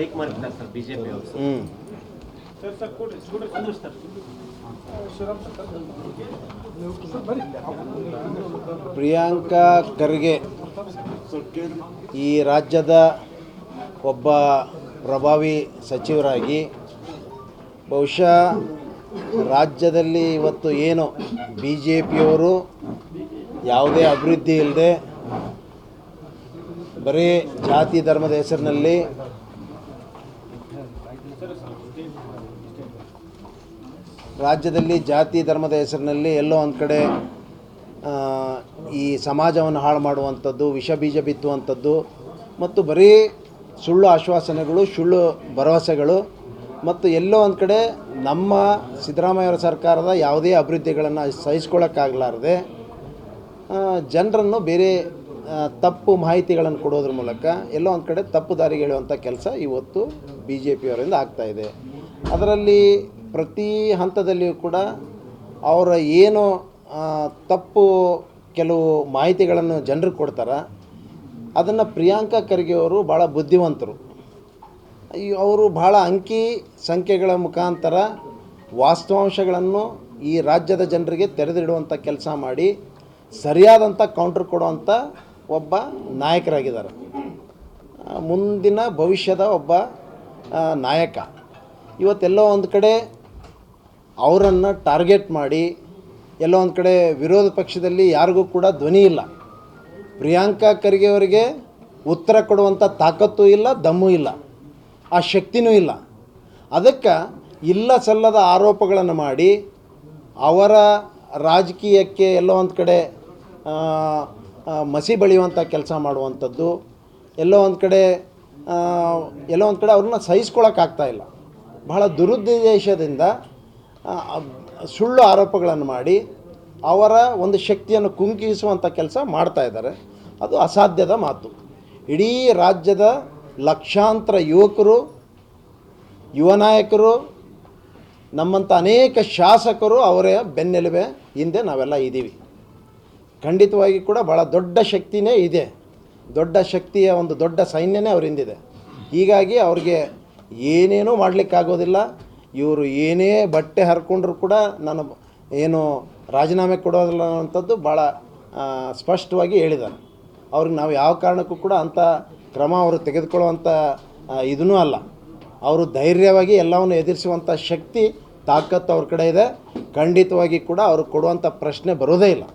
Take ಮಾಡ್ತಾರೆ sir BJP ಅವರು. ಪ್ರಿಯಾಂಕಾ ಖರ್ಗೆ ಈ ರಾಜ್ಯದ ಒಬ್ಬ ಪ್ರಭಾವಿ ಸಚಿವರಾಗಿ ಬಹುಶಃ ರಾಜ್ಯದಲ್ಲಿ ಇವತ್ತು ಏನು ಬಿ ಜೆ ಪಿಯವರು ಯಾವುದೇ ಅಭಿವೃದ್ಧಿ ಇಲ್ಲದೆ ಬರೀ ಜಾತಿ ಧರ್ಮದ ಹೆಸರಿನಲ್ಲಿ ರಾಜ್ಯದಲ್ಲಿ ಜಾತಿ ಧರ್ಮದ ಹೆಸರಿನಲ್ಲಿ ಎಲ್ಲೋ ಒಂದು ಕಡೆ ಈ ಸಮಾಜವನ್ನು ಹಾಳು ಮಾಡುವಂಥದ್ದು, ವಿಷ ಬೀಜ ಬಿತ್ತುವಂಥದ್ದು ಮತ್ತು ಬರೀ ಸುಳ್ಳು ಆಶ್ವಾಸನೆಗಳು, ಸುಳ್ಳು ಭರವಸೆಗಳು ಮತ್ತು ಎಲ್ಲೋ ಒಂದು ಕಡೆ ನಮ್ಮ ಸಿದ್ದರಾಮಯ್ಯವರ ಸರ್ಕಾರದ ಯಾವುದೇ ಅಭಿವೃದ್ಧಿಗಳನ್ನು ಸಹಿಸ್ಕೊಳ್ಳೋಕ್ಕಾಗಲಾರದೆ ಜನರನ್ನು ಬೇರೆ ತಪ್ಪು ಮಾಹಿತಿಗಳನ್ನು ಕೊಡೋದ್ರ ಮೂಲಕ ಎಲ್ಲೋ ಒಂದು ಕಡೆ ತಪ್ಪು ದಾರಿಗೆ ಎಳೆಯುವಂಥ ಕೆಲಸ ಇವತ್ತು ಬಿ ಜೆ ಪಿಯವರಿಂದ ಆಗ್ತಾಯಿದೆ. ಅದರಲ್ಲಿ ಪ್ರತಿ ಹಂತದಲ್ಲಿಯೂ ಕೂಡ ಅವರ ಏನು ತಪ್ಪು ಕೆಲವು ಮಾಹಿತಿಗಳನ್ನು ಜನರಿಗೆ ಕೊಡ್ತಾರೆ, ಅದನ್ನು ಪ್ರಿಯಾಂಕಾ ಖರ್ಗೆ ಅವರು ಭಾಳ ಬುದ್ಧಿವಂತರು. ಅವರು ಭಾಳ ಅಂಕಿ ಸಂಖ್ಯೆಗಳ ಮುಖಾಂತರ ವಾಸ್ತವಾಂಶಗಳನ್ನು ಈ ರಾಜ್ಯದ ಜನರಿಗೆ ತೆರೆದಿಡುವಂಥ ಕೆಲಸ ಮಾಡಿ ಸರಿಯಾದಂಥ ಕೌಂಟ್ರ್ ಕೊಡುವಂಥ ಒಬ್ಬ ನಾಯಕರಾಗಿದ್ದಾರೆ. ಮುಂದಿನ ಭವಿಷ್ಯದ ಒಬ್ಬ ನಾಯಕ. ಇವತ್ತೆಲ್ಲೋ ಒಂದು ಕಡೆ ಅವರನ್ನು ಟಾರ್ಗೆಟ್ ಮಾಡಿ ಎಲ್ಲೋ ಒಂದು ಕಡೆ ವಿರೋಧ ಪಕ್ಷದಲ್ಲಿ ಯಾರಿಗೂ ಕೂಡ ಧ್ವನಿ ಇಲ್ಲ. ಪ್ರಿಯಾಂಕಾ ಖರ್ಗೆ ಅವರಿಗೆ ಉತ್ತರ ಕೊಡುವಂಥ ತಾಕತ್ತೂ ಇಲ್ಲ, ದಮ್ಮೂ ಇಲ್ಲ, ಆ ಶಕ್ತಿನೂ ಇಲ್ಲ. ಅದಕ್ಕೆ ಇಲ್ಲ ಸಲ್ಲದ ಆರೋಪಗಳನ್ನು ಮಾಡಿ ಅವರ ರಾಜಕೀಯಕ್ಕೆ ಎಲ್ಲೋ ಒಂದು ಕಡೆ ಮಸಿ ಬಳಿಯುವಂಥ ಕೆಲಸ ಮಾಡುವಂಥದ್ದು, ಎಲ್ಲೋ ಒಂದು ಕಡೆ ಅವ್ರನ್ನ ಸಹಿಸ್ಕೊಳ್ಳೋಕ್ಕಾಗ್ತಾಯಿಲ್ಲ. ಬಹಳ ದುರುದ್ದೇಶದಿಂದ ಸುಳ್ಳು ಆರೋಪಗಳನ್ನು ಮಾಡಿ ಅವರ ಒಂದು ಶಕ್ತಿಯನ್ನು ಕುಂಕಿಸುವಂಥ ಕೆಲಸ ಮಾಡ್ತಾಯಿದ್ದಾರೆ. ಅದು ಅಸಾಧ್ಯದ ಮಾತು. ಇಡೀ ರಾಜ್ಯದ ಲಕ್ಷಾಂತರ ಯುವಕರು, ಯುವ ನಾಯಕರು, ನಮ್ಮಂಥ ಅನೇಕ ಶಾಸಕರು ಅವರ ಬೆನ್ನೆಲುಬೆ ಹಿಂದೆ ನಾವೆಲ್ಲ ಇದ್ದೀವಿ. ಖಂಡಿತವಾಗಿ ಕೂಡ ಭಾಳ ದೊಡ್ಡ ಶಕ್ತಿನೇ ಇದೆ, ದೊಡ್ಡ ಶಕ್ತಿಯ ಒಂದು ದೊಡ್ಡ ಸೈನ್ಯನೇ ಅವ್ರ ಹಿಂದಿದೆ. ಹೀಗಾಗಿ ಅವ್ರಿಗೆ ಏನೇನೂ ಮಾಡಲಿಕ್ಕಾಗೋದಿಲ್ಲ. ಇವರು ಏನೇ ಬಟ್ಟೆ ಹರ್ಕೊಂಡ್ರು ಕೂಡ ನಾನು ಏನು ರಾಜೀನಾಮೆ ಕೊಡೋದಿಲ್ಲ ಅನ್ನೋಂಥದ್ದು ಭಾಳ ಸ್ಪಷ್ಟವಾಗಿ ಹೇಳಿದ್ದಾರೆ. ಅವ್ರಿಗೆ ನಾವು ಯಾವ ಕಾರಣಕ್ಕೂ ಕೂಡ ಅಂಥ ಕ್ರಮ ಅವರು ತೆಗೆದುಕೊಳ್ಳುವಂಥ ಇದೂ ಅಲ್ಲ. ಅವರು ಧೈರ್ಯವಾಗಿ ಎಲ್ಲವನ್ನು ಎದುರಿಸುವಂಥ ಶಕ್ತಿ, ತಾಕತ್ತು ಅವ್ರ ಕಡೆ ಇದೆ. ಖಂಡಿತವಾಗಿ ಕೂಡ ಅವರು ಕೊಡುವಂಥ ಪ್ರಶ್ನೆ ಬರೋದೇ ಇಲ್ಲ.